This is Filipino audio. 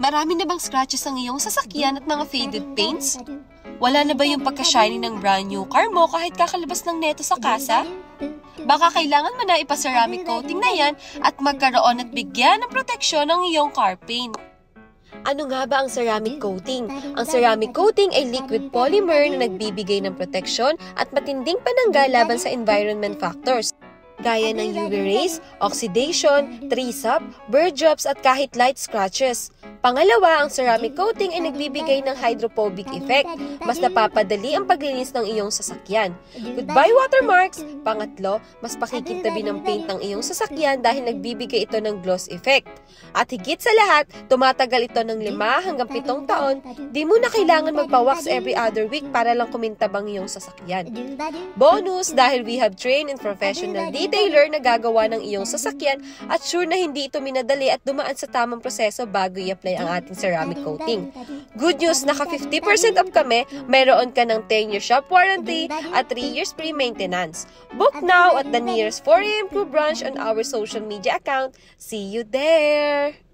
Marami na bang scratches ang iyong sasakyan at mga faded paints? Wala na ba yung pagka-shiny ng brand new car mo kahit kakalabas ng neto sa kasa? Baka kailangan mo na ipa-ceramic coating na yan at magkaroon at bigyan ng proteksyon ng iyong car paint. Ano nga ba ang ceramic coating? Ang ceramic coating ay liquid polymer na nagbibigay ng proteksyon at matinding panangga laban sa environment factors, gaya ng UV rays, oxidation, tree sap, bird drops at kahit light scratches. Pangalawa, ang ceramic coating ay nagbibigay ng hydrophobic effect. Mas napapadali ang paglinis ng iyong sasakyan. Goodbye watermarks! Pangatlo, mas pakikintabi ng paint ng iyong sasakyan dahil nagbibigay ito ng gloss effect. At higit sa lahat, tumatagal ito ng 5 hanggang 7 taon. Di mo na kailangan magpa-wax every other week para lang kumintab ang iyong sasakyan. Bonus, dahil we have trained and professional detailer na gagawa ng iyong sasakyan at sure na hindi ito minadali at dumaan sa tamang proseso bago i-apply ang ating ceramic coating. Good news, naka 50% off kami, mayroon ka ng 10-year shop warranty at 3 years free maintenance. Book now at the nearest 4AM Crew branch on our social media account. See you there!